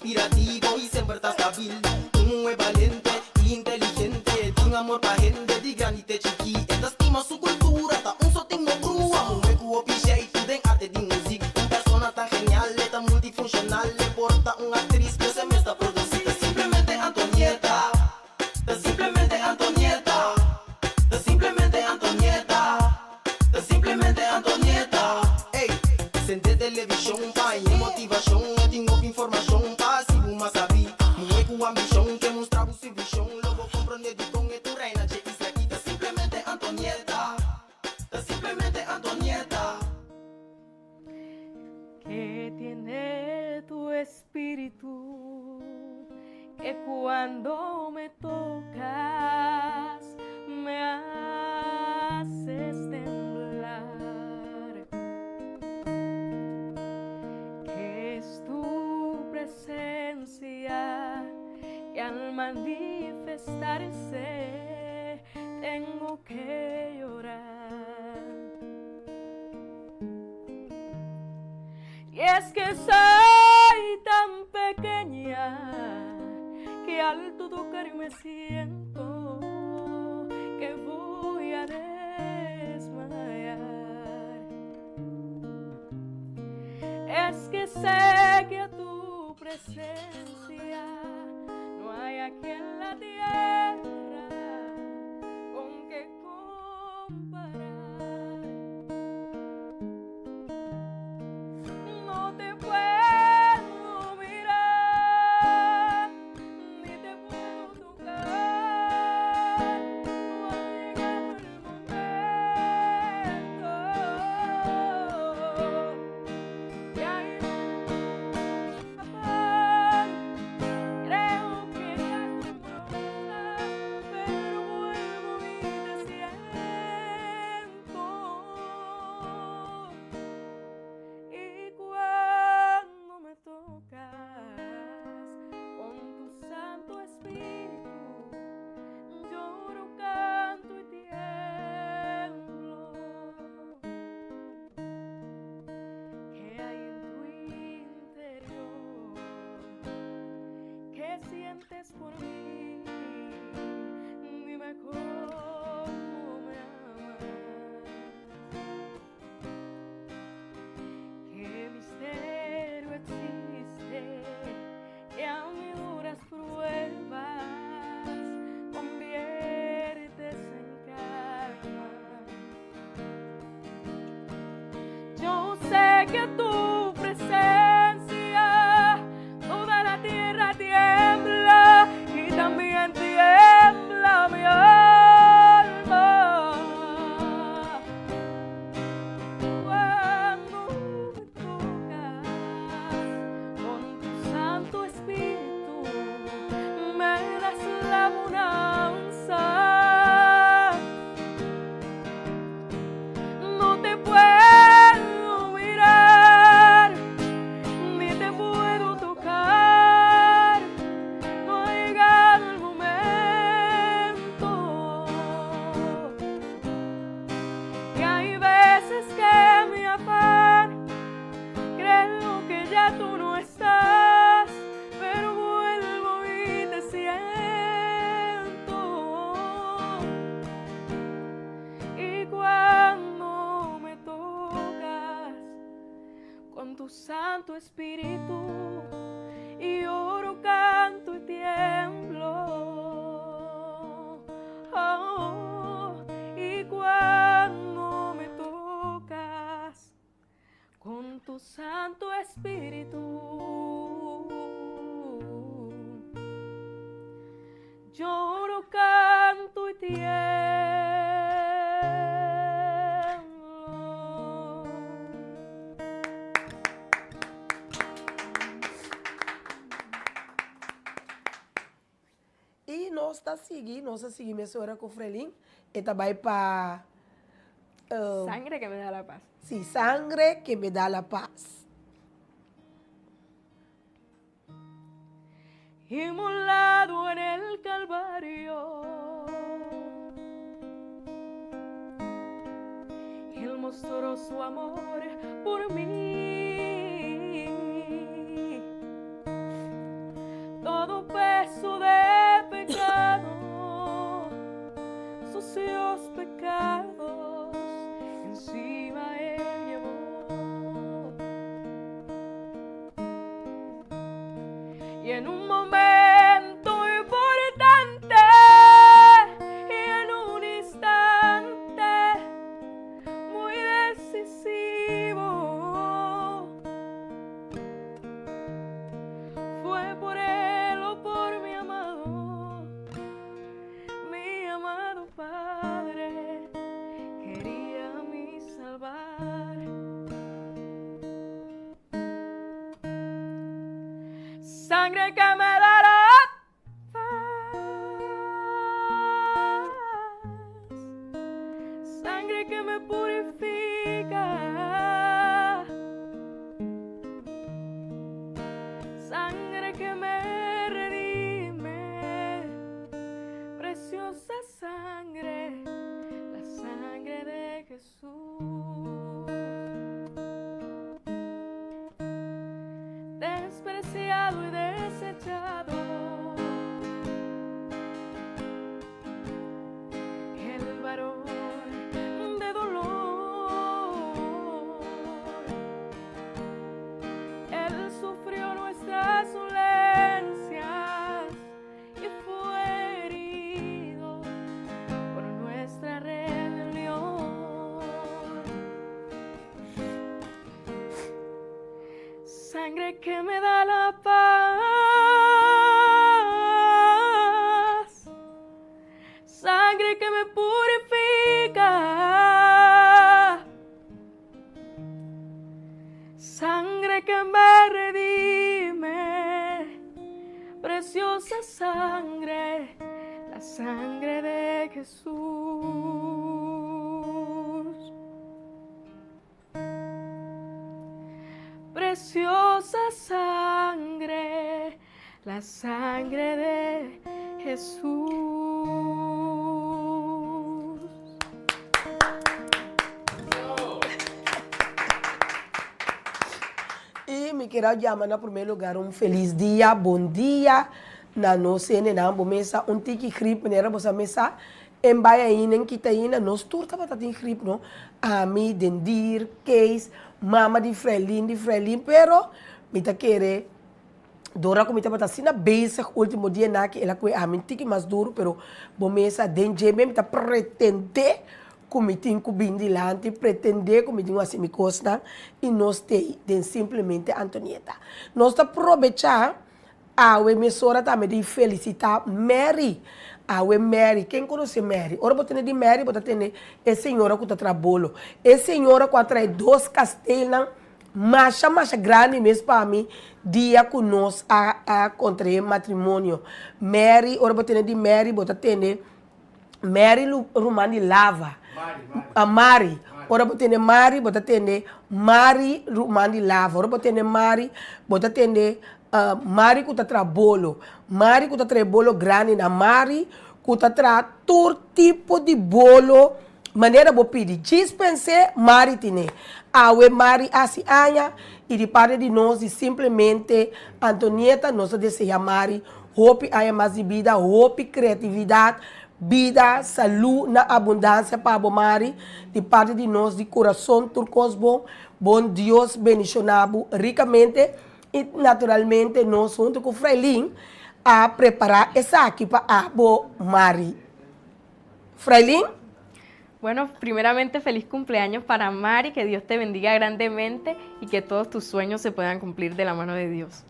inspirativo y siempre está stabil. Un es valente e inteligente, de un amor pa' gente, de granite chiqui. Esta estima su cultura, ta un sotingo crua. Un hueco opiche y tu den arte de música. Un persona tan genial, tan multifuncional, le porta una actriz que se me está produciendo. Simplemente Antonieta, simplemente Antonieta, simplemente Antonieta, simplemente Antonieta. Ey, sente televisión, pa' y motivación, no tengo información, pa' si uma sabi. Mueco ambición, que mostraba su visión, luego comprende con tu reina, che isla quita. Simplemente Antonieta, simplemente Antonieta. Que tiene tu espíritu, que cuando me tocas me haces temblar, que es tu presencia que al manifestarse tengo que llorar. Y es que soy tan pequeña que al tu tocar me siento que voy a desmayar. Es que sé que a tu presencia no hay aquí en la tierra con qué comparar. No te puedo mirar, ni te puedo tocar, no ha llegado el momento. Y hay afán, creo que ya tú no estás, pero vuelvo y te siento. Y cuando me tocas con tu Santo Espíritu, lloro, canto y tiemblo. ¿Qué hay en tu interior? ¿Qué sientes por mí? Dime cómo me amas. ¿Qué misterio existe que a mí duras pruebas conviertes en calma? Yo sé que tu presencia toda la tierra tiembla y también tiembla mi alma. Cuando me tocas con tu Santo Espíritu, me das la bonanza. No te puedo mirar, ni te puedo tocar, no ha llegado el momento. Y hay veces que mi afán, creo que ya tú no estás, pero vuelvo y te siento. Y cuando me tocas con tu Santo Espíritu, y oro, canto y tiemblo. Oh, y cuando me tocas con tu Santo Espíritu, lloro, canto y tiemblo. E nós está seguindo, nossa seguir minha senhora com o Frelin, e também para Sangre que me da la paz. sí, sangre que me da la paz. Inmolado en el Calvario, Él mostró su amor por mí. y en un momento importante y en un instante muy decisivo fue por él o por mi amado Padre, quería a mí salvar. Sangre que me dará paz, sangre que me purifica, sangre que me redime, preciosa sangre, la sangre de Jesús. Despreciado y desechado, el varón de dolor, él sufrió nuestras dolencias y fue herido por nuestra rebelión. Sangre que me da la paz, sangre que me purifica, sangre que me redime, preciosa sangre, la sangre de Jesús. Preciosa sangre, la sangre de Jesús. E me quero chamar, em primeiro lugar, feliz dia, bom dia. Na nossa mesa, tiki gripe, né? Você mesa, em baia inen, kita ina, nós turta para ter gripe, não? Ami, dendir, case, mama de Frelin, pero me tá querer. Dora como está para sina basic último dia na que ela que a mim tiki mais duro, pero bom mesa denje mesmo tá pretender comitim kubindilante, pretender comitim assim me costa e nós tem simplesmente Antonieta. Nós tá aproveitar a emissora também de felicitar Mary. A Mary, quem conhece Mary? Ora, você tem de Mary, você tem a senhora que está trabalhando. A senhora que traz 2 castelos, mais grande mesmo para mim, dia que nós a contrair matrimônio. Mary, ora, você tem de Mary, você tem Mary Rumani Lava. A Mari. Ora, você tem Mari, você tem Mari Rumani Lava. Ora, você tem Mari, você tem Mari que está trabalhando, Mari que está trabalhando grande na Mari que está trabalhando todo tipo de bolo, maneira de pedir. Dispense, Mari tem. Awe Mari assim anya e de parte de nós e simplesmente Antonieta nós deseja Mari, hope há mais de vida, hope criatividade, vida, saúde na abundância para a Mari, de parte de nós de coração turcos bom Deus bendicionado ricamente. E, naturalmente, nós, junto com o Frelin, a preparar essa aqui para a Mari. Frelin? Bueno, primeramente, feliz cumpleaños para Mari, que Dios te bendiga grandemente y que todos tus sueños se puedan cumplir de la mano de Dios.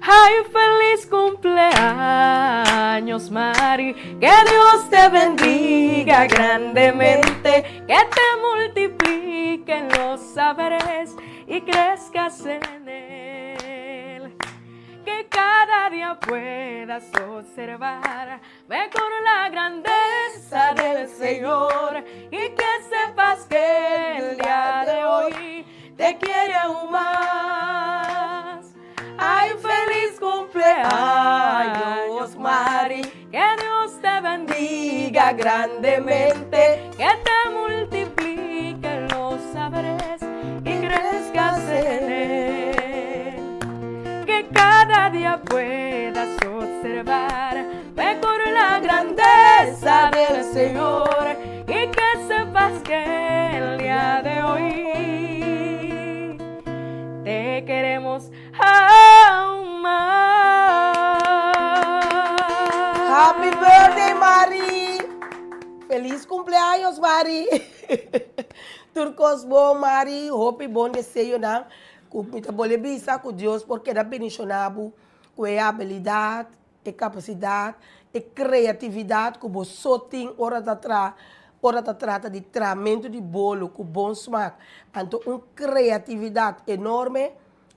Ay, feliz cumpleaños, Mari, que Dios te bendiga grandemente, que te multipliquen los saberes y crezcas en él, que cada día puedas observar mejor la grandeza del Señor y que sepas que el día de hoy te quiere aún más. Ay, feliz cumpleaños, Mari, que Dios te bendiga grandemente, que te multipliquen los saberes y crezcas en él, que cada día puedas observar mejor la grandeza del Señor y que sepas que el día de hoy te queremos Happy birthday, Mari! Feliz cumpleaños, Mari! Turcos bom, Mari. Hope bom desejo, né? Com muita boa vista com Deus, porque era bendicionado com a habilidade, a capacidade, a criatividade que você só tem hora da trata de tramento de bolo com bom smack. Então, uma criatividade enorme.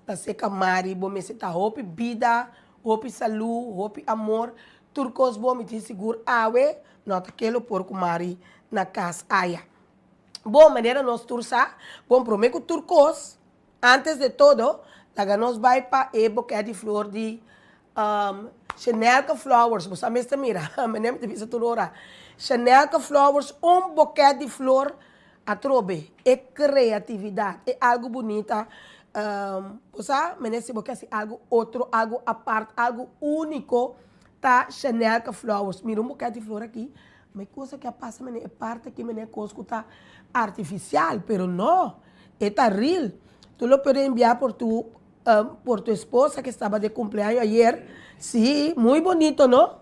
Tá seca, Mari. Bom, me está hope vida, hope saúde, hope amor. Turcos bom, me te seguro awe. Nota aquele porco, Mari, na casa. Aia. Bom, maneira nós turçar. Bom, prometo turcos. Antes de todo, nós vai para o buquê de flor de Chanel Flowers. Você me está mira, me te visa tudo ora. Chanel Flowers, buquê de flor a trobe. É criatividade, é algo bonita. Você me nesse buquê é algo outro, algo à parte, algo único. Tá Chanel Flowers. Mira buquê de flor aqui. Mas coisa que passa é parte que me coisa que tá artificial, pero não, é real. Tú lo puedes enviar por tu esposa que estaba de cumpleaños ayer. Sí, muy bonito, ¿no?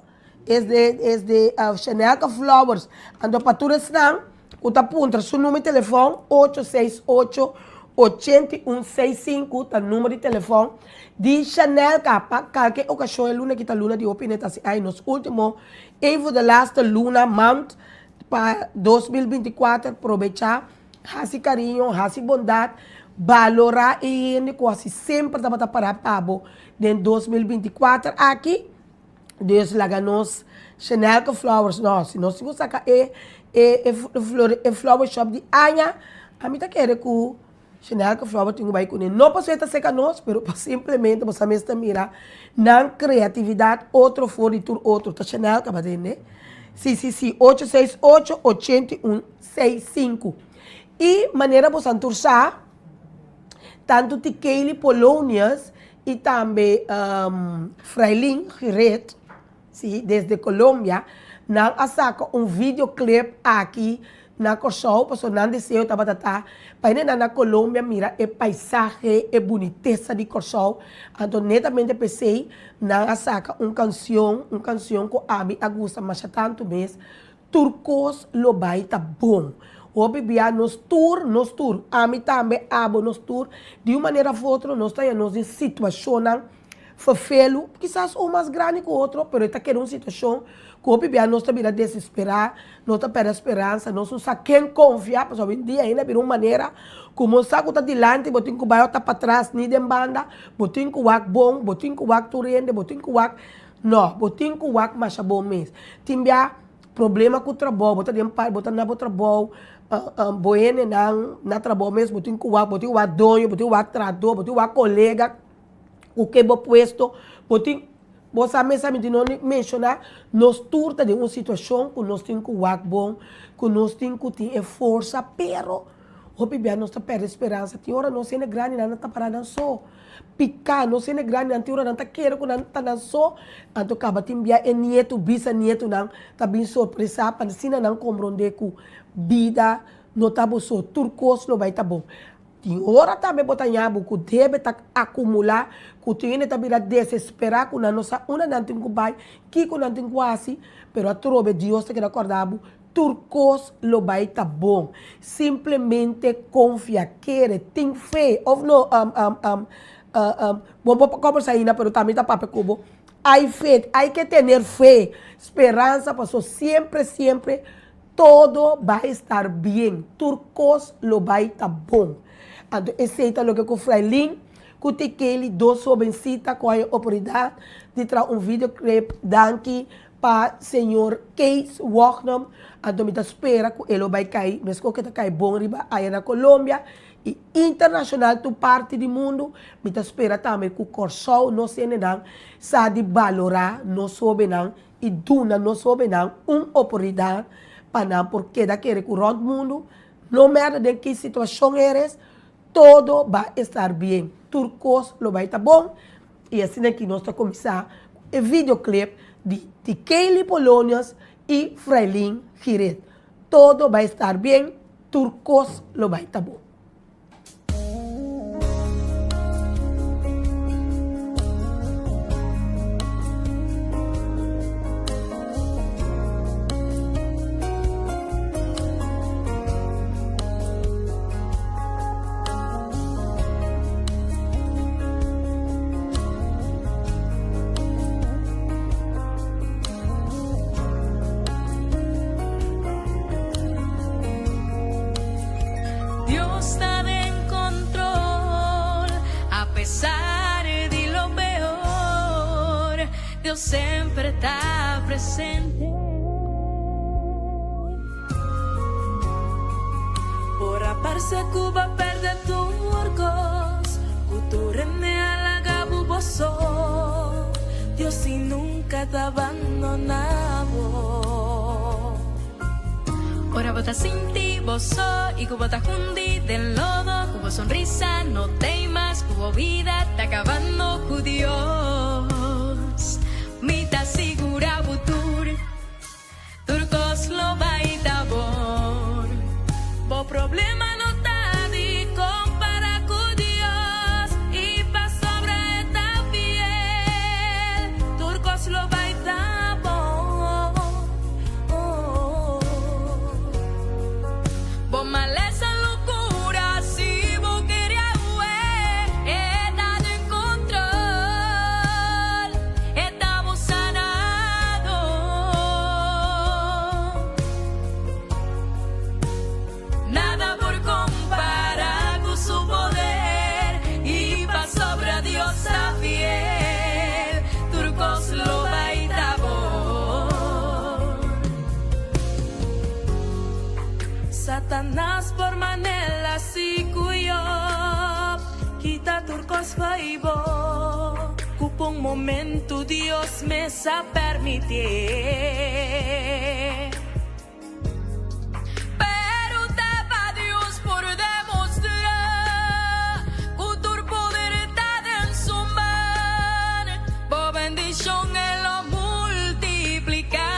Es de Chanel Flowers. Ando para tu restaurante, usted apunta su número de teléfono 868-8165, el número de teléfono de Chanel para cualquier ocasión, el lunes que está luna de opineta, hay nos últimos, even de last luna month para 2024, aprovechar, hace cariño, hace bondad, valorar e quase sempre estava para pabo em 2024 aqui Deus lá nos Chanel Flowers nós se você sacar flower shop de Anha a mim tá querendo que Chanel Flowers tem vai com não posso estar seca nós pero simplesmente você me está mira na criatividade outro fora de outro tá Chanel acaba de né sim 868-8165 e maneira você anturçar tanto Tikeli Polonias e também Frailin Giret, sim, desde Colômbia, não saca videoclip aqui na Corsol, porque não desejo tabatata, para na Colômbia mira é paisagem, é boniteza de Corsol, então netamente pensei não saca canção que a mim gusta mas tanto mês, turcos lo vai tá bom. Hoje via nos tour, a mim também abo nos tour, de uma maneira ou outra, nós estamos em situação, fefelo, quizás um mais grande que o outro, mas está querendo uma situação que hoje via nós estamos a desesperar, nós estamos a esperança, nós não sabemos quem confiar, porque hoje em dia ainda de uma maneira, como o saco está adiante, botinho que vai para trás, nem de banda, botinho que o bom, botinho que o turende, botinho que o não, botinho que o mais bom mesmo. Timbia problema com o trabalho, botar na trabalho, boene na trabalho mesmo, botinho que o dono, botinho o trator, botinho o colega, o que é puesto, botinho, você mesmo de não mencionar, nós turta de uma situação que nós temos que bom, que nós temos que ter força, pero hoje bem nós temos esperança, tem hora nós é grande, não está parada só, picar, nós é grande, tem hora não está querendo, não está só, então acaba de enviar nieto, bisnieto, não está bem surpresa, para assim não compreender que vida não está bom só, turcos não vai estar bom. Tem hora também botar nhabo que deve acumular, que tem que estar desesperar com a nossa uma não tem que vai, que não tem quase, pero a trobe Deus te quer acordar, turcos lo vai estar bom. Simplesmente confia, quer, tem fé, ou não, vamos conversar ainda, pero também está para cubo. Hay fé, hay que ter fé, esperança, pastor, sempre, todo vai estar bem. Turcos lo vai estar bom. Aceita o que o Frailin, que tem dois jovencitas com a oportunidade de trazer videoclip daqui para o senhor Case Walknam. Então, me espera que ele vai cair, mas que está caindo bom aí na Colômbia e internacional, tu parte do mundo. Me espera também que o Corsol não se não sabe valorar, não soube não, e duna não soube não, uma oportunidade para não, porque daquele que o mundo, não merda de que situação eres, todo vai estar bem. Turcos lo vai estar bom. E assim aqui nós estamos começando o videoclip de Kelly Polonias e Frailin Giret. Todo vai estar bem. Turcos lo vai estar bom. pesar de lo peor, Dios sempre está presente. Por aparse Cuba perde turcos, Cuturene alaga buboso, Dios y nunca te abandonado. Ora bota sin ti, bozo, y Cuba te jundi del lodo, Cuba sonrisa, no temas, Cuba vida, te acabando con Dios. Mi te asegura butur, turcos lo va y tabor, bo problema no está de compara con Dios, y pa sobre esta piel, turcos lo va y tabor. Bo maleza locura, si vos querías está de control, estamos sanados. Nada por comparar con su poder, y pa sobre a Dios a fiel, turcos lo va y tabor. Satanás por manela si cuyo, quita turcos va y bo, cupo un momento Dios me sa permitir. Pero tapa Dios por demostrar que tu poder está en su mano, por bendición Él lo multiplicar.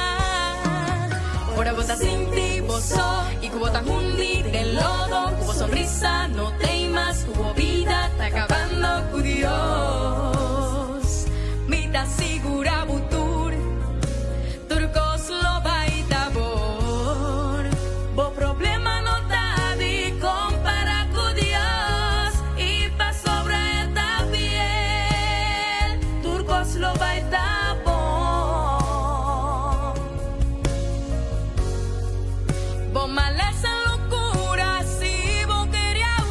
Ora bota sin ti, bozo, y cubo tan hundi del lodo, cubo sonrisa, no temas, cubo vida, está acabando con Dios. Mi te asegura butur, turcos lo va y tabor, bo problema no está de compara con Dios, y pa sobre esta piel, turcos lo va y tabor. Bo maleza locura, si vos querías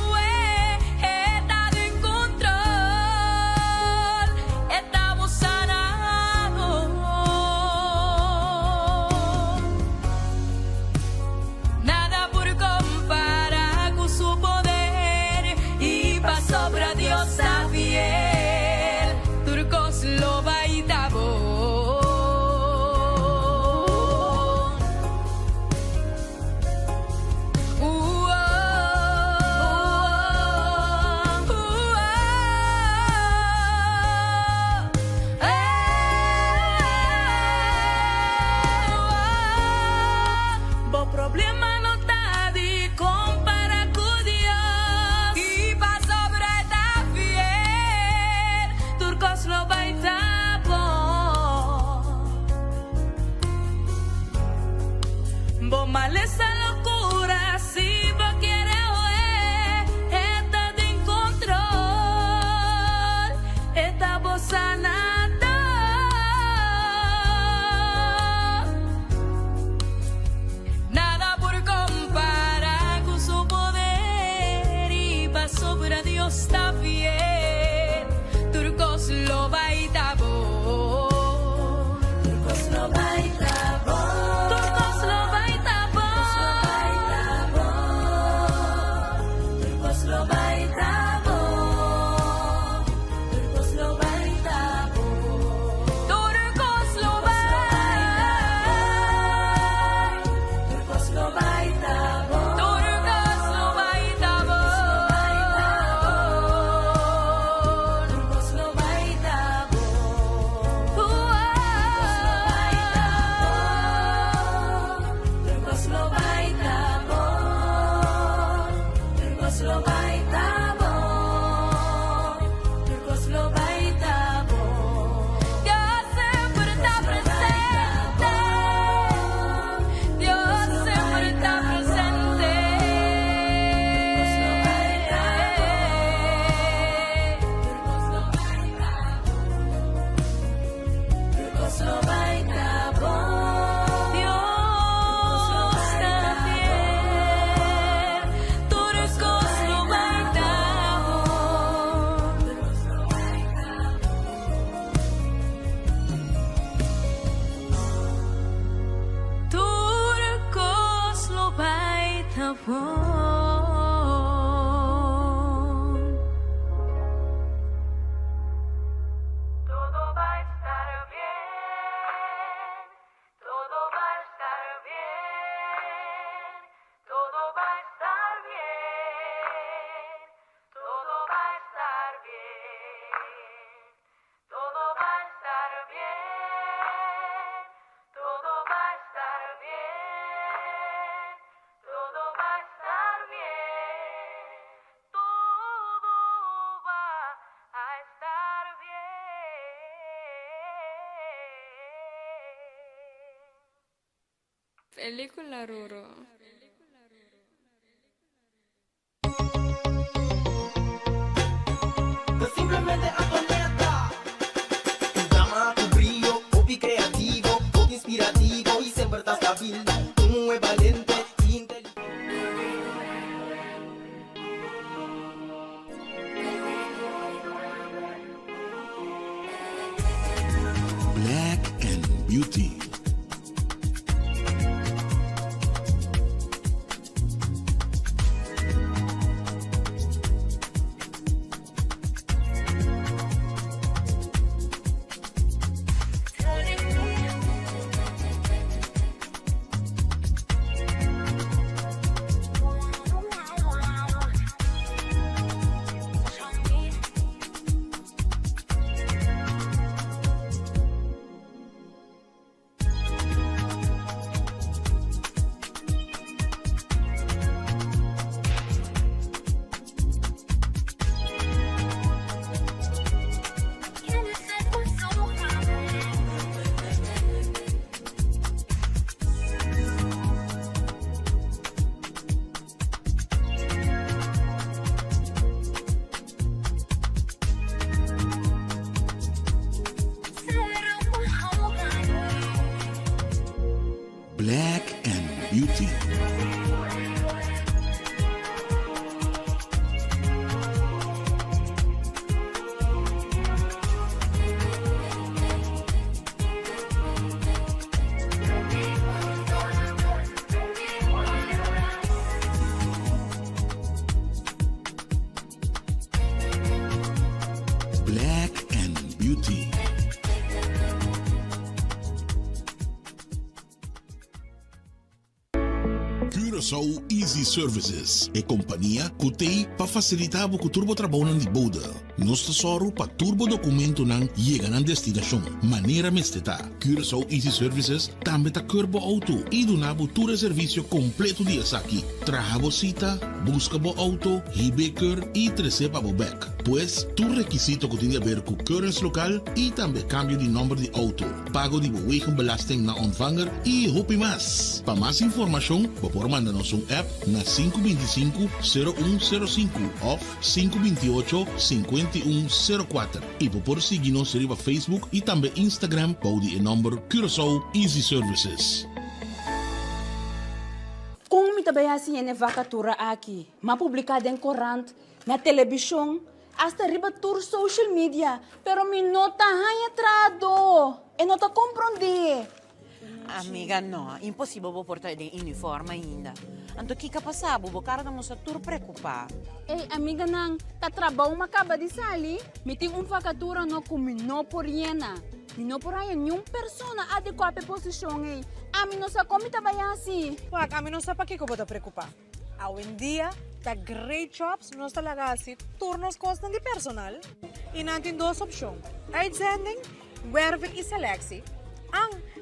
Película Ruro. Que simplemente atoneta. Tu llama, tu brillo, hobby creativo, hobby inspirativo y siempre estás hábil. Tú es valiente y inteligente. Black and Beauty. Black and Beauty. Black and Beauty. Curaçao Easy Services é companhia que tem para facilitar o turbo trabalho de boda. Nós tesoro para turbo documento não chega na destinação. Maneira mesteta. Curaçao Easy Services também está curbo auto e do nabo todo serviço completo de aqui. Traga cita, busca bo auto, hibeker e receba bo back. Pues, tu requisito que tem a ver com currency local e também cambio de número de auto. Pago de belasting na ontvanger e hopi mais. Para mais informação, por mandar-nos app na 525-0105 ou 528-5104. E por seguir-nos no Facebook e também Instagram para o número Curaçao Easy Services. Kung mitabayasi yan vacatura aqui, mapublicada em corrente, na televisão, hasta riba tour social media, pero mi nota hay atrado, e nota compreende. Amiga, no, impossível vou portar de uniforme ainda. Anto que passava, vou cara da moça tur preocupar. Ei, amiga nang, ta trabalho acaba de sair, me tem vacatura no com no por yena. Não por aí nenhuma pessoa adequada à posição aí. A mim não sabe como trabalhar. Wag, a mim não sabe para que eu vou te preocupar. Hoje em dia, tá great jobs, nós talaga assim, turnos costam de personal. E não tem duas opções. Uitzending, werving e selectie.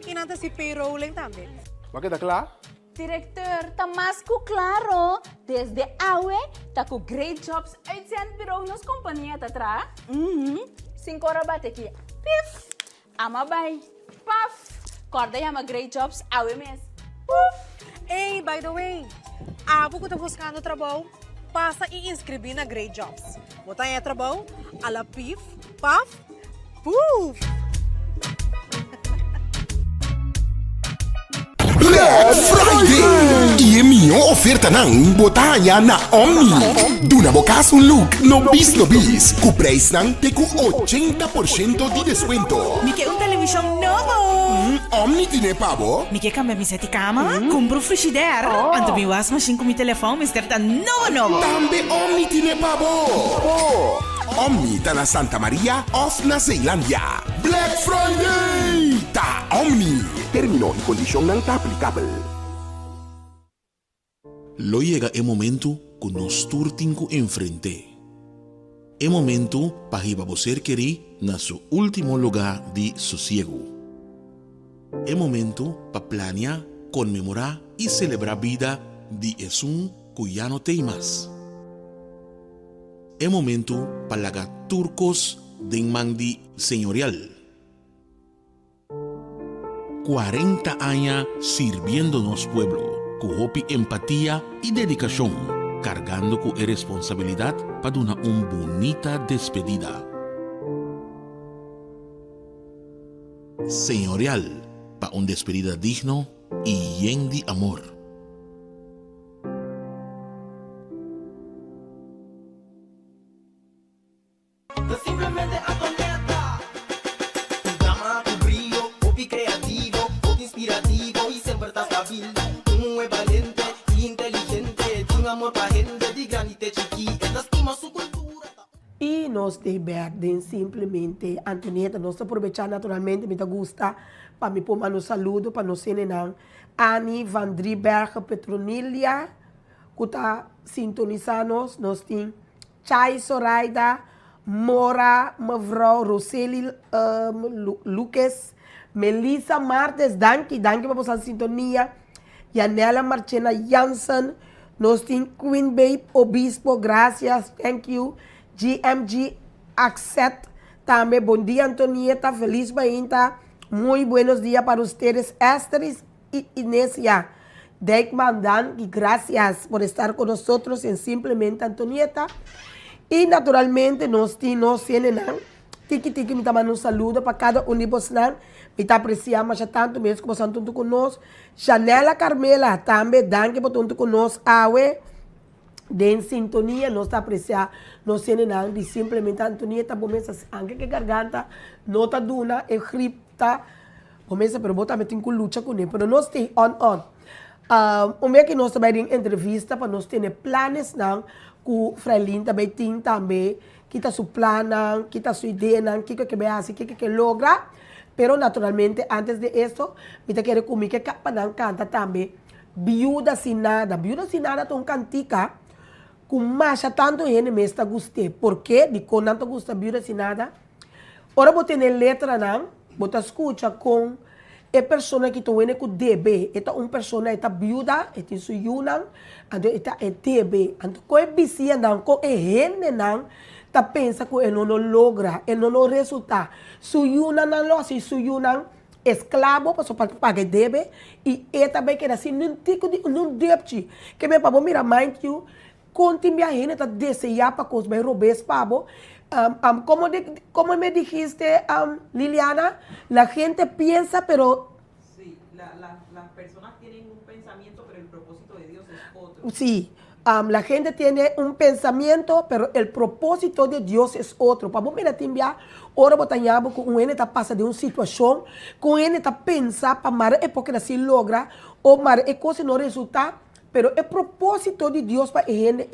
E não tem si payrolling também. Wat is klaar? Diretor, tá mais que claro. Desde aue, tá com great jobs uitzend bureau nas companhia tá atrás. 5 horas bate aqui. Pif! Ama bay. Paf! Corda yama great jobs awe mes. Puf! Hey, by the way, abo que tá buscando trabalho, passa e inscrever na Great Jobs. Botar em trabalho, ala pif, paf, puf! Black Friday! E a minha oferta não botaia na Omni. Duna bocas um look no bis, com preço não tem com 80% de desconto. Me quer televisão novo. Omni tiene pavo. Me quer cambiar minha sete cama, compro frigideira. Anto mi was machine com mi telefone, me estarta novo. Tambe Omni tiene pavo. Omni tá na Santa Maria of na Zeilândia. Black Friday! Tá Omni. Termino e condição não tá aplicável. Lo llega el momento que nos turtinco enfrente. El momento para que você querer na su último lugar de sosiego. El momento para planear, conmemorar y celebrar vida de Jesús que ya no tem más. El momento para lagar turcos de mandi señorial. 40 años sirviéndonos pueblo, con hopi empatía y dedicación, cargando con responsabilidad para una bonita despedida. Señorial, para una despedida digno y lleno de amor. Simplemente Antonieta. Tu drama, tu brillo, hopi creativo, hopi inspirativo y siempre estás stabil. Un es valiente y inteligente, tiene amor para gente de granite chiqui, estima su cultura. E nós de Berden simplesmente, Antonieta, nós aproveitar naturalmente, me gusta, para me pôr um saludo, para nós senenang, Annie Van Driebergen Petronilia, que está sintonizando, nós temos Chai Soraida, Mora, mevrouw Roseli Lucas, Melissa Martes, danke para vocês sintonia, Yanela Marchena Jansen, nós temos Queen Babe Obispo, gracias, thank you, GMG Accept, também bom dia Antonieta, feliz mainta, muy buenos días para ustedes, Esther y Inesia, Deckman Dan, y gracias por estar con nosotros en Simplemente Antonieta. E naturalmente nós temos tiki me está mandando saludo para cada um de vocês, me está apreciando já tanto mesmo que vocês estão conosco. Janela Carmela também, danke por estar conosco, awe, de sintonia, nós está apreciando, nós temos de Simplesmente Antonieta, começa anche que garganta, não está duna, é gripta, começa pero botar me tem que luta com ele, pero nós tem on. Que nós também em entrevista para nós ter planos não com Frelin também tem também que está seu plano, que está sua ideia, que vai fazer, que logra, pero naturalmente antes de isso, me quero comigo que capanan canta também Viuda Sin Nada é um cantica com mais tanto gente me está gostando, porque de quando tanto gosta Viuda Sin Nada, ora vou ter letra não, vou escuta com é pessoa que está vendo com DB, é uma pessoa que está viúva, é sua yunang, então é DB, então com é vicia não, com é gente não, tá pensa que ele não logra, ele não resulta, sua yunang não lo assim, sua yunang escravo para pagar DB e é também que assim não tico de não debte, que me pabo mira mind you, continua a gente tá desejar para coisas vai roubar pabo. Como me dijiste, Liliana, la gente piensa, pero... Sí, las personas tienen un pensamiento, pero el propósito de Dios es otro. Sí, la gente tiene un pensamiento, pero el propósito de Dios es otro. Para vos mirar, timbia, ahora botanyabo con un está pasa de una situación, con un está pensa para mar es porque así logra, o mar es cosa no resulta, pero el propósito de Dios para ele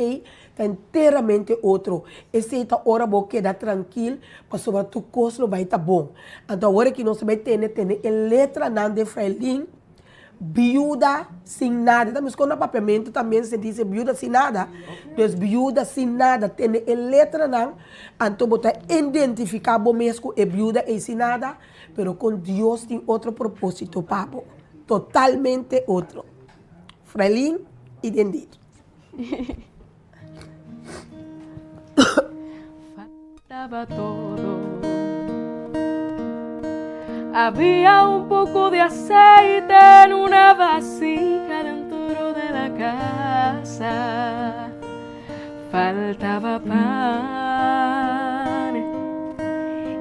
está inteiramente outro. Esse hora vou quedar tranquilo, para sobre tu coisa vai estar bom. Então agora que nós vamos ter a letra de Frelin, Viuda Sin Nada. Também com o papiamento também se diz Viuda Sin Nada. Então Viuda Sin Nada tem a letra não. Então botar identificar bom mesmo é Viuda e Sin Nada, pero com Deus tem outro propósito, papo. Totalmente outro. Frelin, entendido. Faltaba todo. Había un poco de aceite en una vasija dentro de la casa. Faltaba pan.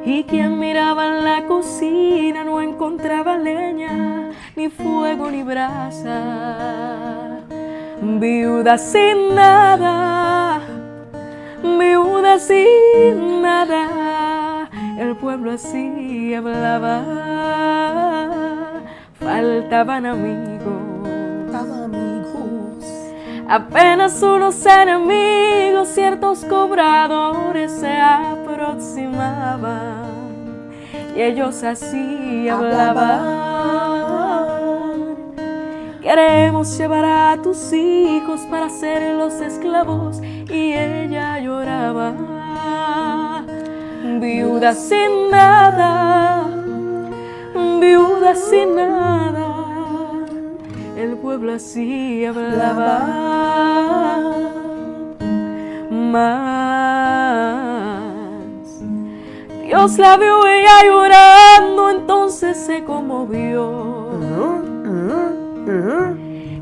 Y quien miraba en la cocina no encontraba leña, ni fuego ni brasa. Viuda sin nada, viuda sin nada, el pueblo así hablaba. Faltaban amigos, apenas unos enemigos, ciertos cobradores se aproximaban y ellos así hablaban. Queremos llevar a tus hijos para ser los esclavos, y ella lloraba. Viuda sin nada, viuda sin nada, el pueblo así hablaba. Más Dios la vio ella llorando, entonces se conmovió.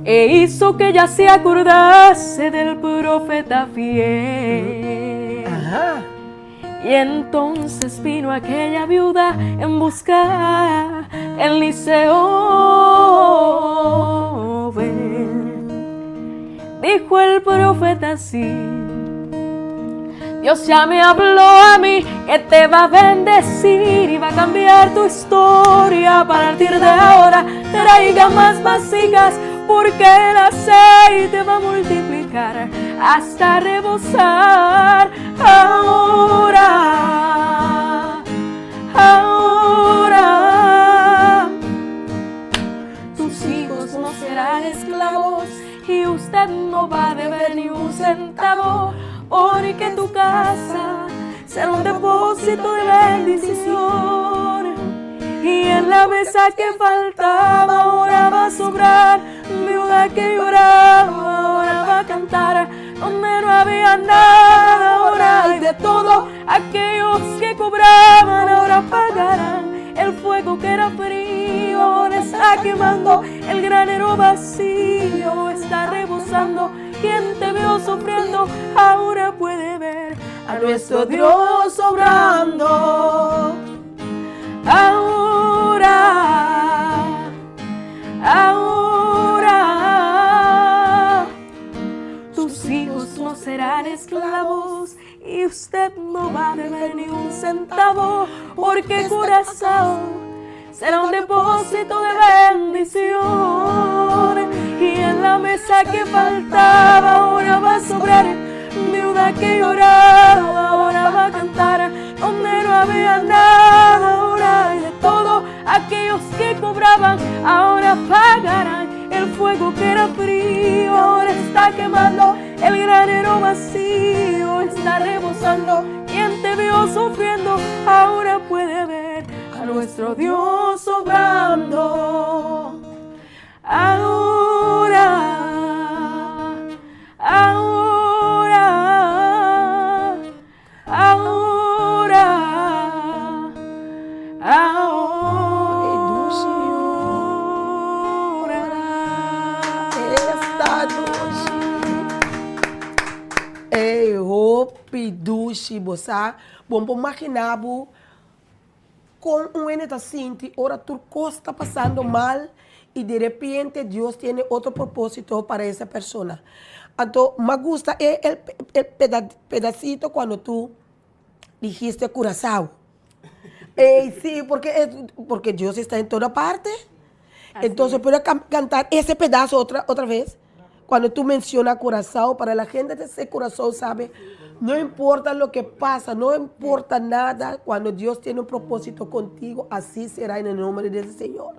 E hizo que ella se acordase del profeta fiel. Y entonces vino aquella viuda en busca de Eliseo. Ven, dijo el profeta así: Dios ya me habló a mí que te va a bendecir y va a cambiar tu historia. A partir de ahora traiga más vasijas, porque el aceite va a multiplicar hasta rebosar. Ahora, tus hijos no serán esclavos y usted no va a deber ni un centavo, porque tu casa será un depósito de bendición. Y en la mesa que faltaba ahora va a sobrar, viuda que lloraba ahora va a cantar, donde no había nada ahora hay de todo, aquellos que cobraban ahora pagarán, el fuego que era frío ahora está quemando, el granero vacío está rebosando, quien te vio sufriendo ahora puede ver a nuestro Dios obrando. Ahora, tus hijos no serán esclavos y usted no va a deber ni un centavo, porque Curazao será un depósito de bendición. Y en la mesa que faltaba ahora va a sobrar, viuda que lloraba ahora va a cantar, donde no había nada ahora hay de todo, aquellos que cobraban ahora pagarán, el fuego que era frío ahora está quemando, el granero vacío está rebosando, quien te vio sufriendo ahora puede ver a nuestro Dios obrando. Pidushi, bosa, bom imaginar com ene tá sinti, ora tu está passando mal e de repente Deus tem outro propósito para essa pessoa. Então, me gusta el pedacito quando tu dijiste Curazao. Sí, porque Dios está en toda parte. Así entonces, puedo cantar ese pedazo otra vez. Cuando tú mencionas Curazao, para la gente de ese Curazao sabe, no importa lo que pasa, no importa nada, cuando Dios tiene un propósito contigo, así será en el nombre del Señor.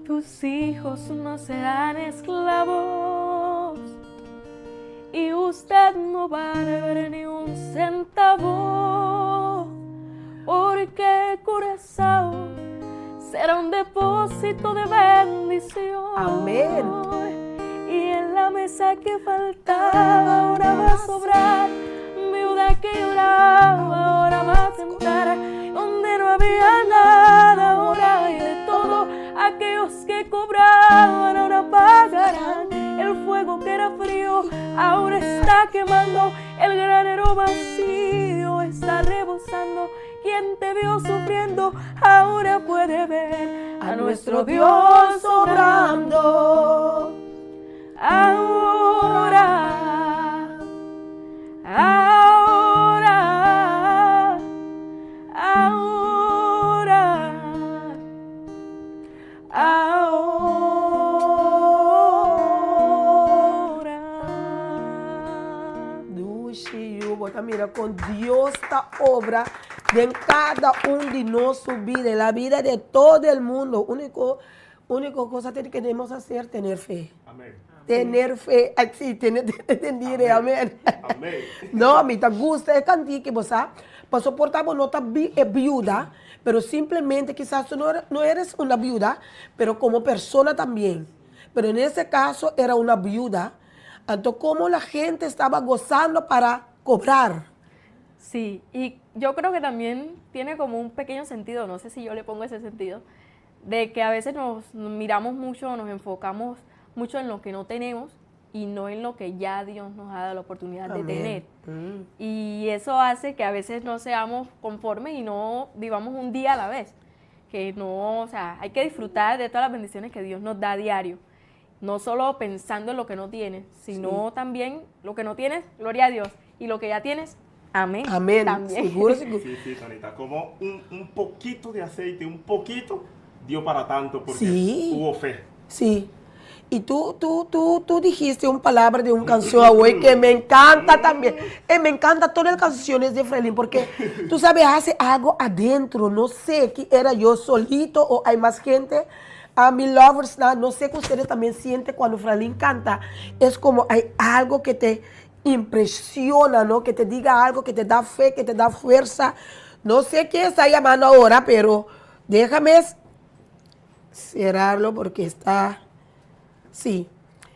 Tus hijos no serán esclavos y usted no va a deber ni un centavo, porque Curazao será un depósito de bendición. Amén. Y en la mesa que faltaba ahora va a sobrar, viuda que lloraba ahora va a cantar, donde no había nada ahora hay de todo, aquellos que cobraban ahora pagarán, el fuego que era frío ahora está quemando, el granero vacío está rebosando, quien te vio sufriendo ahora puede ver a nuestro Dios obrando. Ahora, ahora, ahora, ahora. Dushi, bota mira, con Dios esta obra de cada uno de nosotros vida, en la vida de todo el mundo. Única cosa que tenemos que hacer es tener fe. Amén. Tener fe, así, entender, amén. Amén. No, me gusta es cantar que você pasó por tal no es viuda, pero simplemente quizás tú no eres una viuda, pero como persona también. Pero en ese caso era una viuda, entonces como la gente estaba gozando para cobrar. Sí, y yo creo que también tiene como un pequeño sentido, no sé si yo le pongo ese sentido, de que a veces nos miramos mucho, nos enfocamos mucho en lo que no tenemos y no en lo que ya Dios nos ha dado la oportunidad de tener. Y eso hace que a veces no seamos conformes y no vivamos un día a la vez. Que no, o sea, hay que disfrutar de todas las bendiciones que Dios nos da a diario. No solo pensando en lo que no tienes, sino también lo que no tienes, gloria a Dios. Y lo que ya tienes, amén. Amén. También. Seguro, seguro. Sí, Sonita, como un poquito de aceite, un poquito, dio para tanto porque hubo fe. Sí. Y tú dijiste una palabra de una canción hoy que me encanta también. Me encantan todas las canciones de Frelín porque tú sabes, hace algo adentro. No sé que era yo solito o hay más gente. A mis lovers, no sé que ustedes también sienten cuando Frelín canta. Es como hay algo que te impresiona, ¿no? Que te diga algo, que te da fe, que te da fuerza. No sé quién está llamando ahora, pero déjame cerrarlo porque está... Sí.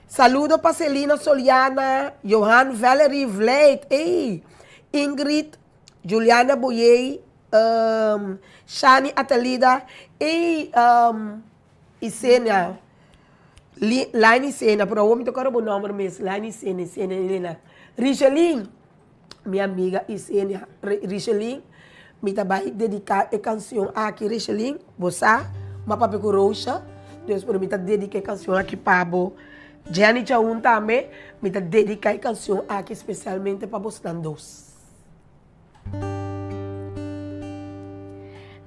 Saludo para Celina Soliana, Johan Valerie Vleet, Ingrid, Juliana Boyey, Shani Atalida, Isena, Laine Isena, pero vou me tocar o nome mesmo, Laine Isena, Helena. Richelin, minha amiga Isena, Richelin, me vai dedicar a canção aqui, Richelin, você, uma papeco roxa, Deus por mim dedicar a canção aqui para você. Jenny Jaun também, me dedicar a canção aqui especialmente para vocês dois.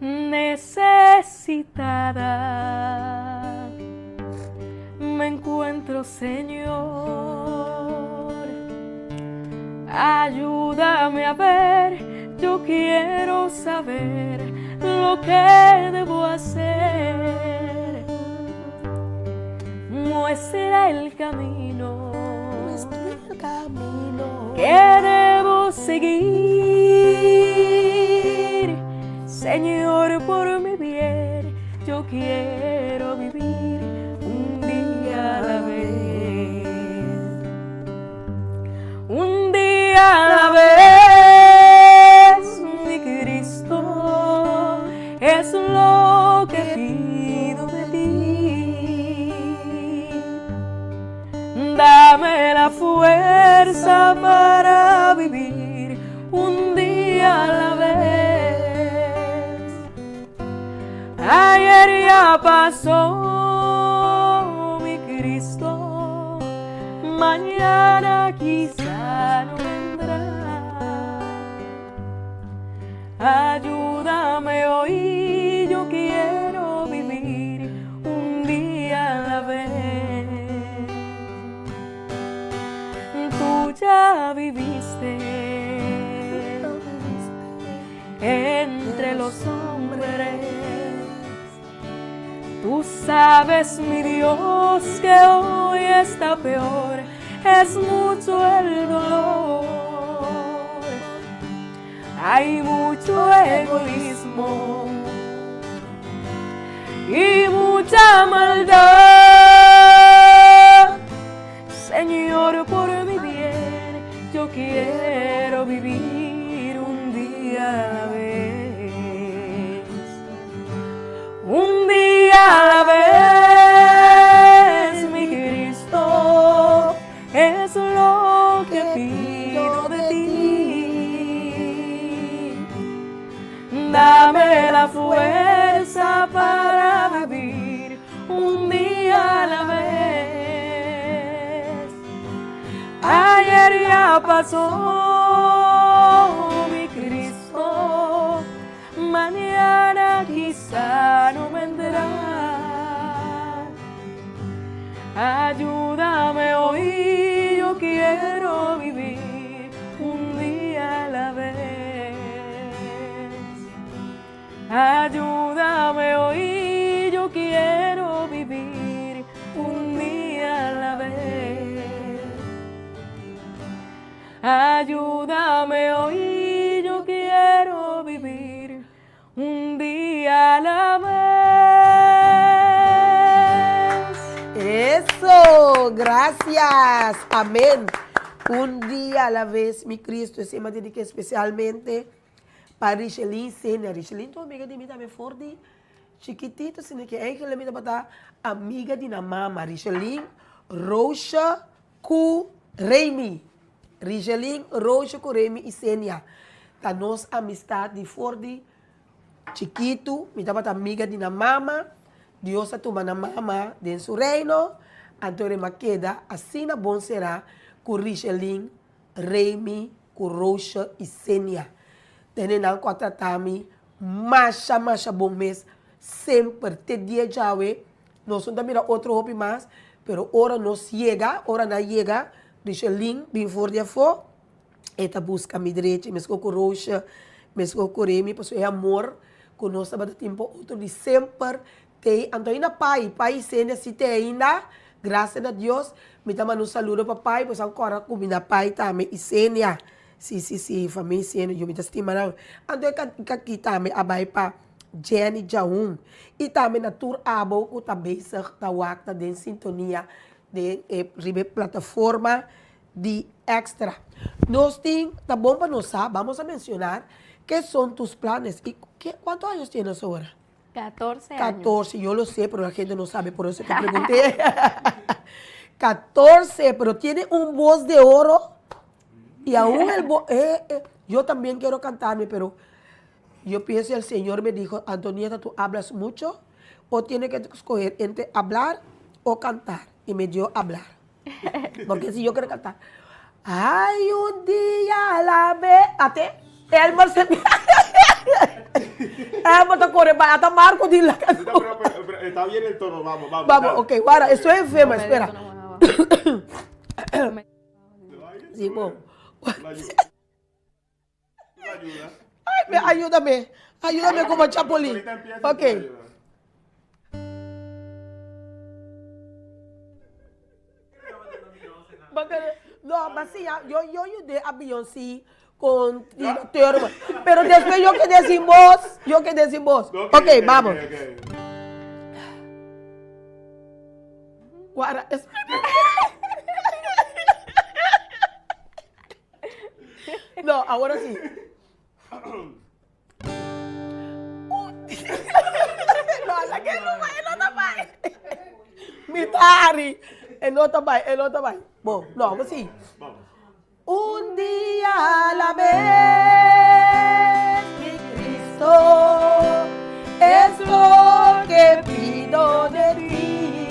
Necesitada me encuentro, Señor, ayúdame a ver, yo quiero saber lo que debo hacer. Muestra el camino, que debo seguir. Señor, por mi bien, yo quiero vivir un día a la vez. Un día a la vez, mi Cristo, es lo que pido de ti. Dame la fuerza para vivir un día a la vez. Ayer ya pasó, mi Cristo, mañana quizá no vendrá. Ayúdame hoy, yo quiero vivir un día a la vez. Tú ya viviste entre los hombres. Tú sabes, mi Dios, que hoy está peor, es mucho el dolor. Hay mucho egoísmo y mucha maldad. Señor, por mi bien, yo quiero vivir un día a la vez. Un día a la vez, mi Cristo, es lo que pido de ti. Dame la fuerza para vivir un día a la vez. Ayer ya pasó, mi Cristo, mañana quizá no vendrá. Ayúdame hoy, yo quiero vivir un día a la vez. Ayúdame hoy, yo quiero vivir un día a la vez. Ayúdame hoy, yo quiero vivir un día a la vez. Eso, gracias. Amén. Un día a la vez, mi Cristo, ese me dediqué especialmente para Richelin Sena. Richelin, tu amiga de mim também forte, chiquitita, assim, que é que ela me dá amiga de na mama. Richelin, Rocha, Cu, Remy. Richelin, Rocha, Cu, Remy e Senia. Da nossa amistade de forte, chiquito, me dá amiga de na mama. Deus a toma na mama de seu reino. Então, me queda, assim na bom será, com Richelin, Remy, com Rocha e Senia. Tenenang ko tratami, masha bom mês, sempre te dia jawe, nós não mira outro hopi mais, pero ora nos chega, ora na chega, Richelin, bem for dia for, eta busca mi direita, mesmo com Rocha, mesmo com Remy, porque é amor, com nós sabemos tempo outro de sempre, te, então ainda pai sendo se te ainda, graças a Deus, me dá um saludo para pai, pois agora comida pai também, e Senia. Sí, família, eu me estima não. Ando aqui também abai para Jenny Jaum e também na tour abo o também se tawak de sintonia de plataforma de extra. Nós tem, tá bom para nós, vamos a mencionar que são tus planos e quantos anos tienes ahora? 14 años. 14, yo lo sé, pero la gente no sabe, por eso te pregunté. 14, pero tiene un voz de oro. Y aún yo también quiero cantarme, pero yo pienso que el Señor me dijo, Antonieta, tú hablas mucho, o tienes que escoger entre hablar o cantar. Y me dio hablar. Porque si yo quiero cantar, hay un día a la vez, Elmer se me... Elmer te corre, hasta Marco dice la canción. Está bien el tono, vamos. Vamos, ok, ahora, estoy enferma, espera. Sí, bueno. Ay, ayúdame como Chapulín. Ok. No, mas sí, yo ayudé a Beyoncé con teorema. Pero después yo quedé sin voz. Ok, vamos. Guarda, no, ahora sí. No, la que no vai. Mitari. Nota vai. Bom, no, vamos sí. Un día a la vez, mi Cristo, es lo que pido de ti.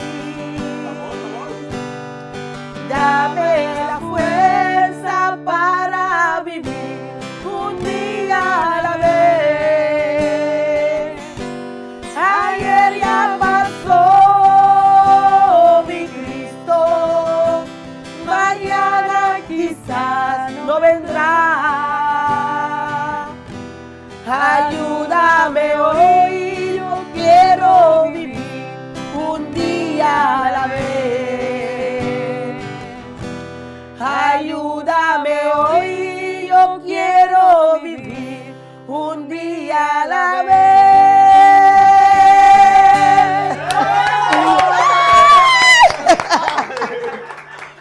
Dame la fuerza para vivir un día a la vez. Ayer ya pasó, mi Cristo, mañana quizás no vendrá. Ayúdame hoy, yo quiero vivir un día a la vez. Ayúdame hoy, yo quiero vivir un día a la vez.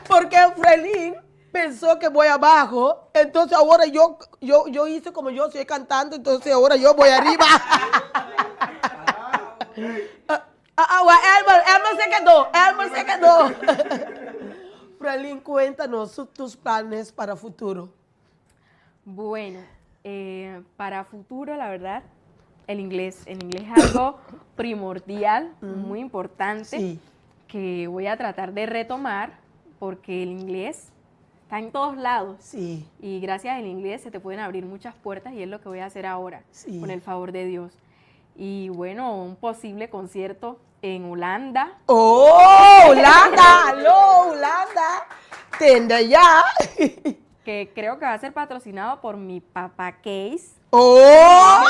Porque Frelín pensó que voy abajo, entonces ahora yo hice como yo estoy cantando, entonces ahora yo voy arriba. Elmer se quedó. Frelín, cuéntanos tus planes para futuro. Bueno, para futuro, la verdad, el inglés es algo primordial, muy importante, que voy a tratar de retomar, porque el inglés está en todos lados. Sí. Y gracias al inglés se te pueden abrir muchas puertas y es lo que voy a hacer ahora, con el favor de Dios. Y bueno, un posible concierto en Holanda. ¡Oh, Holanda! ¡Aló, Holanda! ¡Tenda ya! Que creo que va a ser patrocinado por mi papá Case. ¡Oh!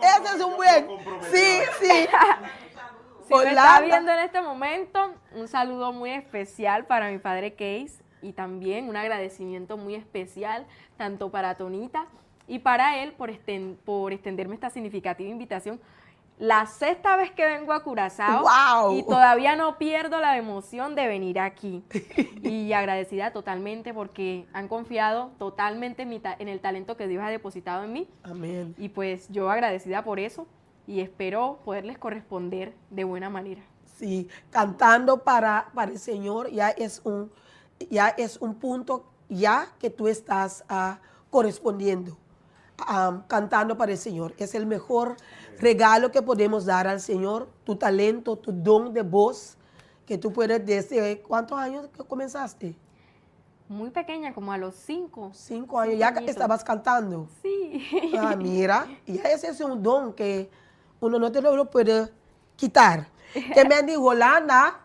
Ese es un buen. Sí. Si me está viendo en este momento, un saludo muy especial para mi padre Case y también un agradecimiento muy especial tanto para Tonita y para él por extenderme esta significativa invitación la 6ª vez que vengo a Curazao. ¡Wow! Y todavía no pierdo la emoción de venir aquí. Y agradecida totalmente porque han confiado totalmente en el talento que Dios ha depositado en mí. Amén. Y pues yo agradecida por eso y espero poderles corresponder de buena manera. Sí, cantando para el Señor ya es un punto ya que tú estás correspondiendo. Cantando para el Señor. Es el mejor regalo que podemos dar al Señor, tu talento, tu don de voz, que tú puedes desde, ¿cuántos años que comenzaste? Muy pequeña, como a los 5. 5 años, ya estabas cantando. Sí. Mira, ya ese es un don que uno no te lo puede quitar. Que me han dicho, Holanda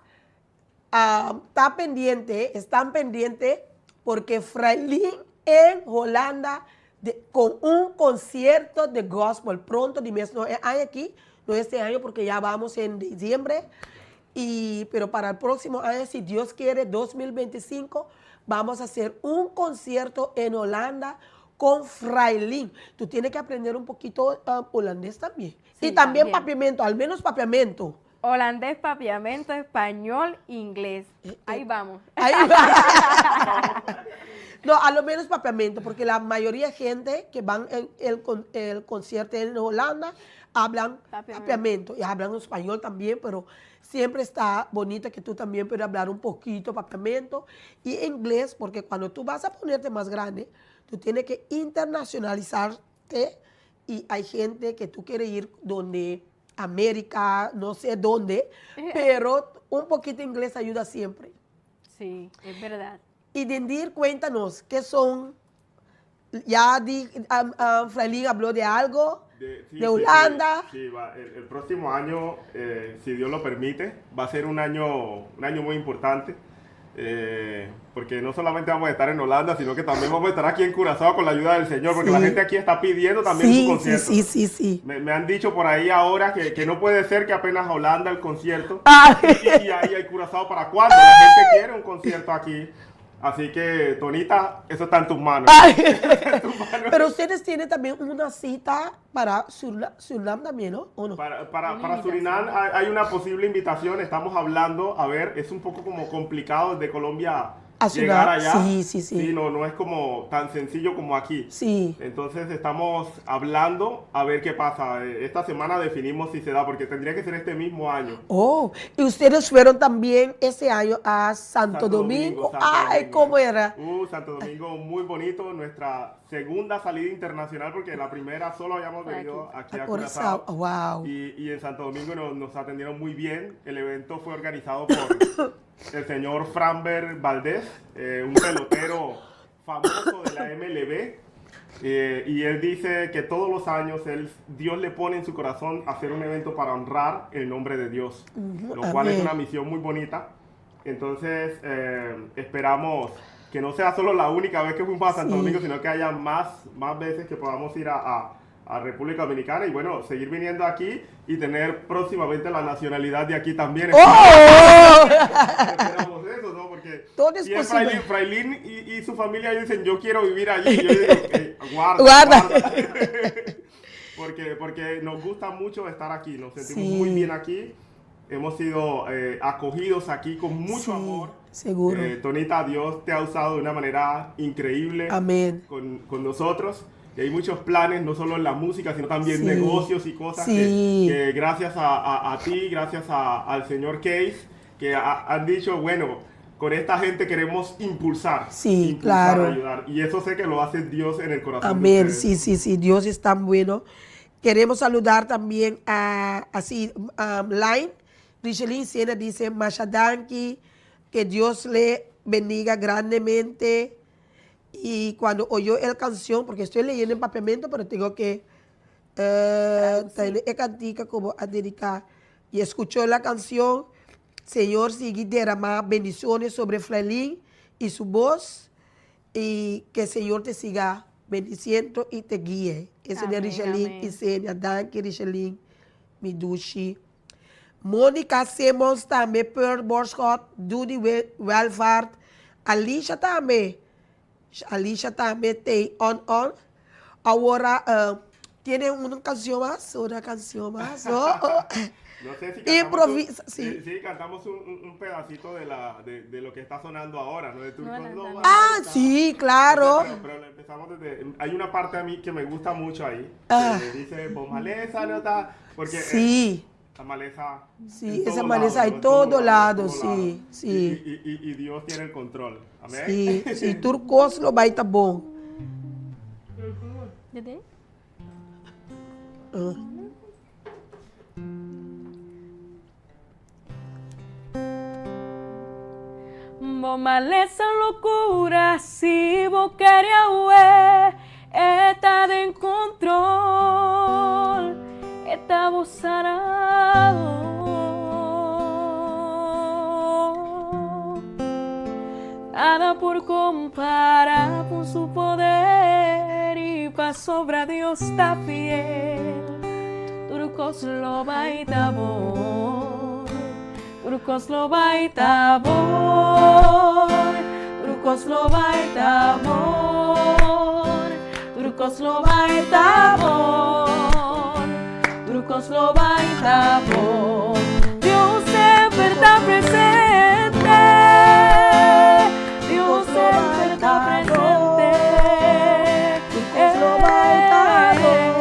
están pendientes porque Frailin en Holanda con un concierto de gospel pronto, no hay aquí, no este año porque ya vamos en diciembre, pero para el próximo año, si Dios quiere, 2025, vamos a hacer un concierto en Holanda con Frailin. Tú tienes que aprender un poquito holandés también. Sí, y también también. papiamento, al menos papiamento. Holandés, papiamento, español, inglés. Ahí vamos. Ahí va. No, a lo menos papiamento, porque la mayoría de gente que van en el concierto en Holanda hablan papiamento y hablan español también, pero siempre está bonito que tú también puedas hablar un poquito papiamento y inglés, porque cuando tú vas a ponerte más grande, tú tienes que internacionalizarte y hay gente que tú quieres ir donde América, no sé dónde, pero un poquito inglés ayuda siempre. Sí, es verdad. Y Dindir, cuéntanos, ¿qué son? Frailin habló de algo, de Holanda. Sí, el próximo año, si Dios lo permite, va a ser un año muy importante. Porque no solamente vamos a estar en Holanda, sino que también vamos a estar aquí en Curazao con la ayuda del Señor, porque la gente aquí está pidiendo también su concierto. Sí. Me han dicho por ahí ahora que no puede ser que apenas Holanda el concierto y ahí hay Curazao para cuándo. La gente quiere un concierto aquí. Así que, Tonita, eso está en tus manos. Pero ustedes tienen también una cita para Surinam también, ¿no? ¿O no? Para Surinam hay una posible invitación. Estamos hablando, a ver, es un poco como complicado desde Colombia llegar allá. Sí. No es como tan sencillo como aquí. Sí. Entonces estamos hablando a ver qué pasa. Esta semana definimos si se da, porque tendría que ser este mismo año. Oh, y ustedes fueron también ese año a Santo Domingo. Ay, ¿cómo era? Santo Domingo, muy bonito. Nuestra segunda salida internacional, porque la primera solo habíamos venido aquí a Curazao. Wow. Y en Santo Domingo nos atendieron muy bien. El evento fue organizado por el señor Framber Valdés, un pelotero famoso de la MLB. Y él dice que todos los años Dios le pone en su corazón hacer un evento para honrar el nombre de Dios, lo cual es una misión muy bonita. Entonces esperamos que no sea solo la única vez que fuimos a Santo Domingo, sino que haya más veces que podamos ir a República Dominicana y bueno, seguir viniendo aquí y tener próximamente la nacionalidad de aquí también. Esperamos eso, ¿no? Porque todo es posible. Frailin y su familia dicen, yo quiero vivir allí. Yo digo, guarda. porque nos gusta mucho estar aquí, nos sentimos muy bien aquí. Hemos sido acogidos aquí con mucho amor. Seguro. Tonita, Dios te ha usado de una manera increíble. Amén. Con nosotros. Y hay muchos planes, no solo en la música, sino también negocios y cosas que gracias a ti, gracias al señor Case, que han dicho, bueno, con esta gente queremos impulsar. Claro. Ayudar. Y eso sé que lo hace Dios en el corazón. Amén, de ustedes. sí, Dios es tan bueno. Queremos saludar también a Line. Richelin Siena dice, Mashadanki, que Dios le bendiga grandemente. Y cuando oyó la canción, porque estoy leyendo en papiamento, pero tengo que tener cantica como a dedicar. Y escuchó la canción, Señor, sigue derramar bendiciones sobre Frailin y su voz, y que el Señor te siga bendiciendo y te guíe. Eso de Richelin y Senia, danke Richelin, mi dushi. Mónica Simmons também, Pearl Borschot, Dudy Welfart, Alicia também tem on. Agora, ¿Tiene una canción más? Una canción más. ¿No? No sé si cantamos, Improvisa, sí. Sí, cantamos un pedacito de lo que está sonando ahora, ¿no? De Turcos Loba. Ah, sí, claro. Pero empezamos desde... Hay una parte a mí que me gusta mucho ahí. Ah. Que dice, vos maleza, ¿no está? Porque Sí. la maleza... Sí, en esa todo maleza lado, hay ¿no? En todo lado, todo sí, sí. Y Dios tiene el control. Amén. Sí, sí, Turcos lo va a estar bom. Ah. Vos maleza loucura, se vos queria ué, está de control, está vos sarado. Nada por comparar con su poder y pa' sobra Dios está fiel. Turcos lo va y tabor, Turcos lo va y tabor, Turcos lo va y tabor, Turcos lo va y tabor, Turcos lo va y tabor. Dios siempre está presente, Dios siempre está presente. Turcos lo va y tabor,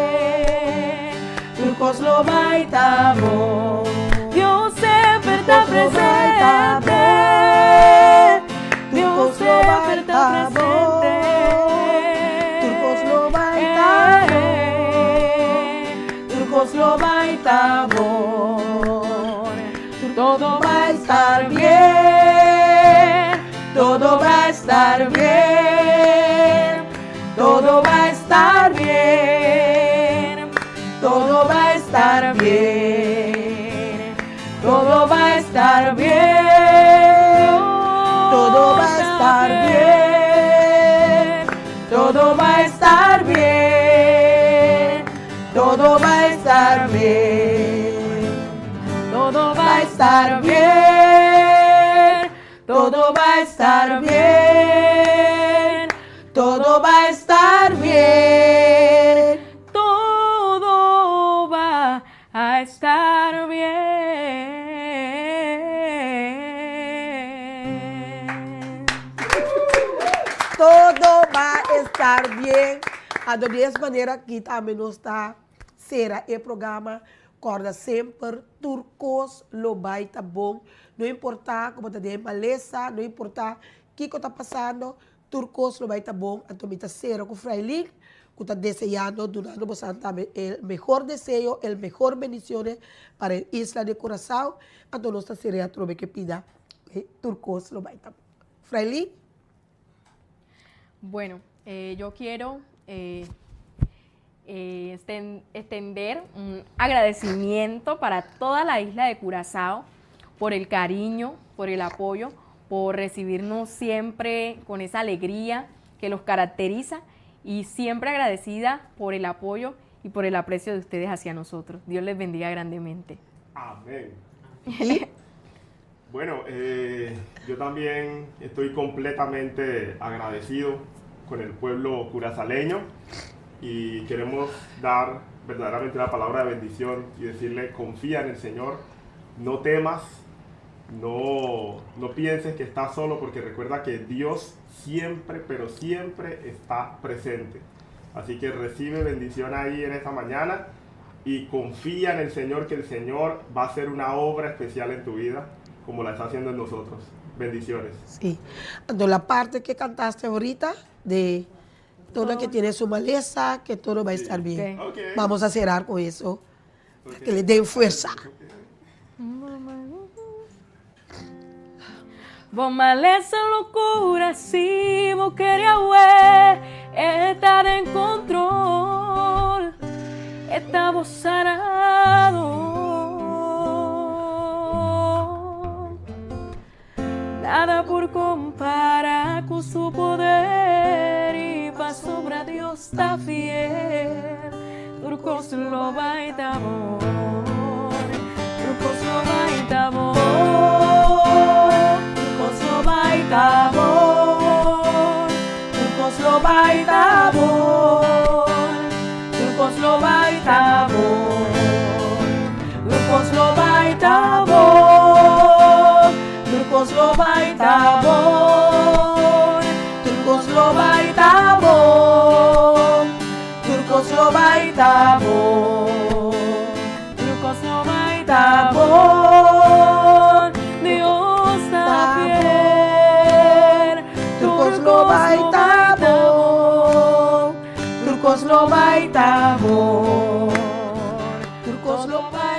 Turcos lo va y tabor. Dios siempre está presente, Dios siempre está presente. Turcos lo va y Turcos lo va y tabor. Todo va a estar bien, todo va a estar bien, todo va a estar bien, todo va a estar bien, todo va a estar bien, Todo va a estar bien, todo va a estar bien, todo va a estar bien, todo va a estar bien, todo va a estar bien, todo va a estar bien, todo va a estar bien. Todo va a estar bien. De mesma maneira que também não está será o programa corda sempre Turcos lo vai tá bom. Não importa como está de maleza, não importa o que está passando, Turcos lo vai tá bom. Então me está será com Frailin, que está desejando, donando vos também o melhor desejo, o melhor bendiciones para a Isla de Curazao. Então nós seria trobe que pida Turcos lo vai tá bom. Frailin. Bueno, yo quiero extender un agradecimiento para toda la isla de Curazao por el cariño, por el apoyo, por recibirnos siempre con esa alegría que los caracteriza y siempre agradecida por el apoyo y por el aprecio de ustedes hacia nosotros. Dios les bendiga grandemente. Amén. Bueno, yo también estoy completamente agradecido con el pueblo curazaleño y queremos dar verdaderamente la palabra de bendición y decirle: confía en el Señor, no temas, no pienses que estás solo, porque recuerda que Dios siempre, pero siempre está presente. Así que recibe bendición ahí en esta mañana y confía en el Señor, que el Señor va a hacer una obra especial en tu vida, como la está haciendo en nosotros. Bendiciones. Sí. Entonces, la parte que cantaste ahorita, de todo que tiene su maleza, que todo va a estar bien. Okay. Vamos a cerrar con eso, para que le den fuerza. Vos maleza loucura, se vos queria ué, estar en control, está vos sarado. Nada por comparar con su poder y pa' sobra Dios está fiel. Turcos lo va y tabor, Turcos lo va y tabor, Turcos lo va y tabor, Turcos lo va y tabor, Turcos lo va tabón, turcos lo baitabón, turcos lo baitabón, turcos lo baitabón, Dios también, turcos lo baitabón, turcos lo baitabón, turcos lo baitabón.